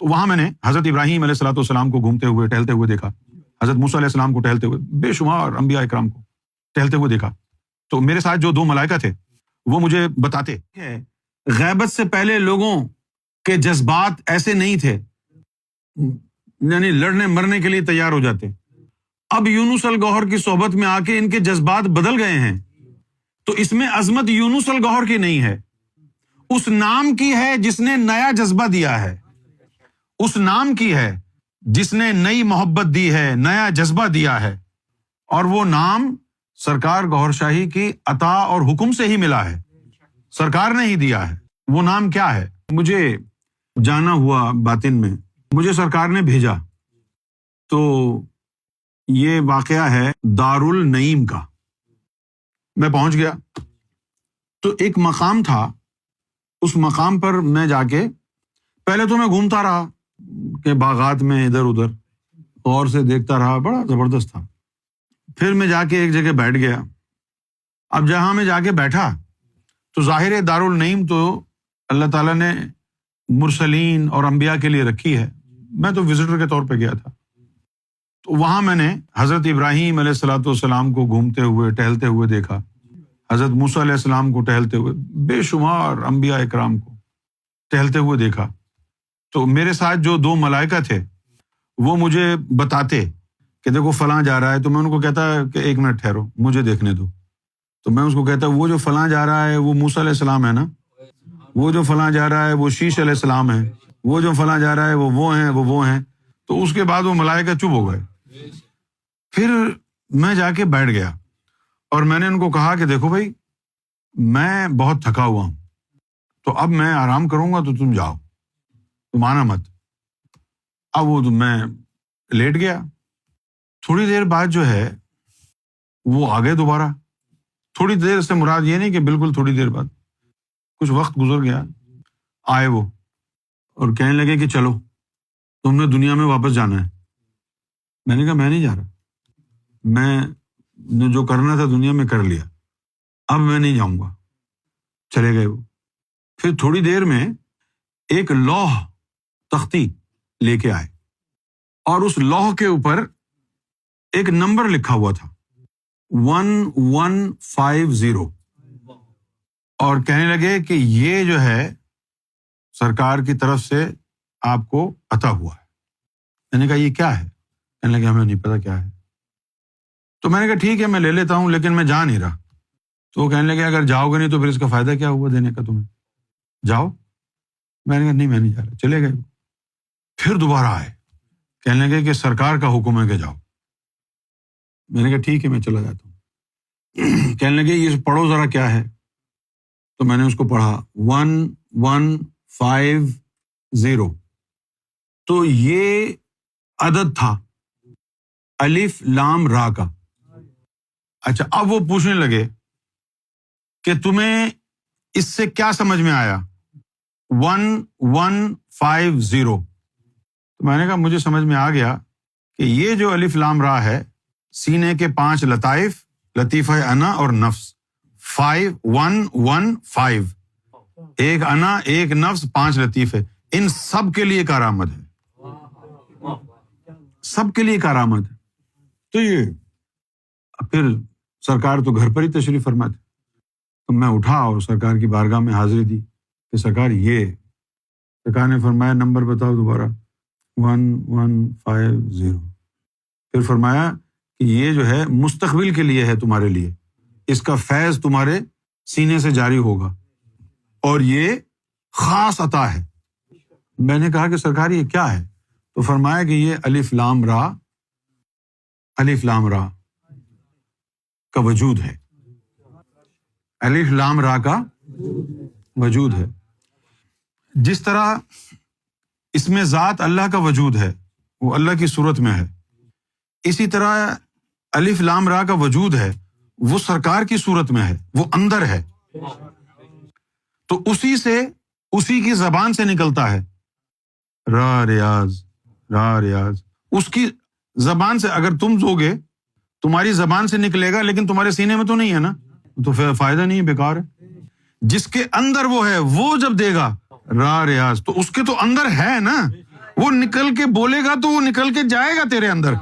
تو وہاں میں نے حضرت ابراہیم علیہ الصلوۃ والسلام کو گھومتے ہوئے ٹہلتے ہوئے دیکھا، حضرت موسیٰ علیہ السلام کو ٹہلتے ہوئے، بے شمار انبیاء اکرام کو ٹہلتے ہوئے دیکھا۔ تو میرے ساتھ جو 2 ملائکہ تھے وہ مجھے بتاتے کہ غیبت سے پہلے لوگوں کے جذبات ایسے نہیں تھے، یعنی لڑنے مرنے کے لیے تیار ہو جاتے، اب یونس الگوہر کی صحبت میں آ کے ان کے جذبات بدل گئے ہیں۔ تو اس میں عظمت یونس الگوہر کی نہیں ہے، اس نام کی ہے جس نے نیا جذبہ دیا ہے، اس نام کی ہے جس نے نئی محبت دی ہے، نیا جذبہ دیا ہے، اور وہ نام سرکار گوہر شاہی کی عطا اور حکم سے ہی ملا ہے، سرکار نے ہی دیا ہے۔ وہ نام کیا ہے؟ مجھے جانا ہوا باطن میں، مجھے سرکار نے بھیجا۔ تو یہ واقعہ ہے دارالنعیم کا۔ میں پہنچ گیا تو ایک مقام تھا، اس مقام پر میں جا کے پہلے تو میں گھومتا رہا کہ باغات میں ادھر ادھر غور سے دیکھتا رہا، بڑا زبردست تھا۔ پھر میں جا کے ایک جگہ بیٹھ گیا۔ اب جہاں میں جا کے بیٹھا تو ظاہر دارالنعیم تو اللہ تعالیٰ نے مرسلین اور انبیاء کے لیے رکھی ہے، میں تو وزٹر کے طور پہ گیا تھا۔ تو وہاں میں نے حضرت ابراہیم علیہ الصلوۃ والسلام کو گھومتے ہوئے ٹہلتے ہوئے دیکھا، حضرت موسیٰ علیہ السلام کو ٹہلتے ہوئے، بے شمار انبیاء اکرام کو ٹہلتے ہوئے دیکھا۔ تو میرے ساتھ جو 2 ملائکہ تھے وہ مجھے بتاتے کہ دیکھو فلاں جا رہا ہے، تو میں ان کو کہتا کہ 1 منٹ ٹھہرو مجھے دیکھنے دو۔ تو میں اس کو کہتا وہ جو فلاں جا رہا ہے وہ موسیٰ علیہ السلام ہے نا، وہ جو فلاں جا رہا ہے وہ شیش علیہ السلام ہے، وہ جو فلاں جا رہا ہے وہ ہیں وہ ہیں۔ تو اس کے بعد وہ ملائکہ چپ ہو گئے۔ پھر میں جا کے بیٹھ گیا اور میں نے ان کو کہا کہ دیکھو بھائی میں بہت تھکا ہوا ہوں، تو اب میں آرام کروں گا تو تم جاؤ، تم آنا مت۔ اب وہ میں لیٹ گیا، تھوڑی دیر بعد جو ہے وہ آ گئے دوبارہ۔ تھوڑی دیر سے مراد یہ نہیں کہ بالکل تھوڑی دیر بعد، کچھ وقت گزر گیا، آئے وہ اور کہنے لگے کہ چلو تم نے دنیا میں واپس جانا ہے۔ میں نے کہا میں نہیں جا رہا، میں نے جو کرنا تھا دنیا میں کر لیا، اب میں نہیں جاؤں گا۔ چلے گئے وہ۔ پھر تھوڑی دیر میں ایک لوح تختی لے کے آئے اور اس لوح کے اوپر ایک نمبر لکھا ہوا تھا 1150، اور کہنے لگے کہ یہ جو ہے سرکار کی طرف سے آپ کو عطا ہوا ہے۔ میں نے کہا یہ کیا ہے؟ کہنے لگے ہمیں نہیں پتا کیا ہے۔ تو میں نے کہا ٹھیک ہے میں لے لیتا ہوں، لیکن میں جا نہیں رہا۔ تو وہ کہنے لگے اگر جاؤ گے نہیں تو پھر اس کا فائدہ کیا ہوا دینے کا تمہیں، جاؤ۔ میں نے کہا نہیں میں نہیں جا رہا۔ چلے گئے۔ پھر دوبارہ آئے، کہنے لگے کہ سرکار کا حکم ہے کہ جاؤ۔ میں نے کہا ٹھیک ہے میں چلا جاتا ہوں۔ کہنے لگے یہ پڑھو ذرا کیا ہے۔ تو میں نے اس کو پڑھا 1150۔ تو یہ عدد تھا الف لام را کا۔ اچھا اب وہ پوچھنے لگے کہ تمہیں اس سے کیا سمجھ میں آیا 1150؟ تو میں نے کہا مجھے سمجھ میں آ گیا کہ یہ جو الف لام را ہے سینے کے 5 لطائف، لطیفہ انا اور نفس، 115، ایک انا، ایک نفس، 5 لطیفے، ان سب کے لیے کارآمد ہے، سب کے لیے کارآمد ہے۔ تو یہ پھر سرکار تو گھر پر ہی تشریف فرما تھے، تو میں اٹھا اور سرکار کی بارگاہ میں حاضری دی کہ سرکار یہ، سرکار نے فرمایا نمبر بتاؤ دوبارہ 1150۔ پھر فرمایا کہ یہ جو ہے مستقبل کے لیے ہے تمہارے لیے، اس کا فیض تمہارے سینے سے جاری ہوگا اور یہ خاص عطا ہے۔ میں نے کہا کہ سرکار یہ کیا ہے؟ تو فرمایا کہ یہ الف لام را، الف لام را کا وجود ہے، الف لام را کا وجود ہے۔ جس طرح اس میں ذات اللہ کا وجود ہے، وہ اللہ کی صورت میں ہے، اسی طرح الف لام را کا وجود ہے، وہ سرکار کی صورت میں ہے، وہ اندر ہے۔ تو اسی سے، اسی کی زبان سے نکلتا ہے را ریاض، را ریاض۔ اس کی زبان سے اگر تم دو گے، تمہاری زبان سے نکلے گا لیکن تمہارے سینے میں تو نہیں ہے نا، تو پھر فائدہ نہیں، بیکار ہے۔ جس کے اندر وہ ہے وہ جب دے گا را ریاض، تو اس کے تو اندر ہے نا، وہ نکل کے بولے گا تو وہ نکل کے جائے گا تیرے اندر.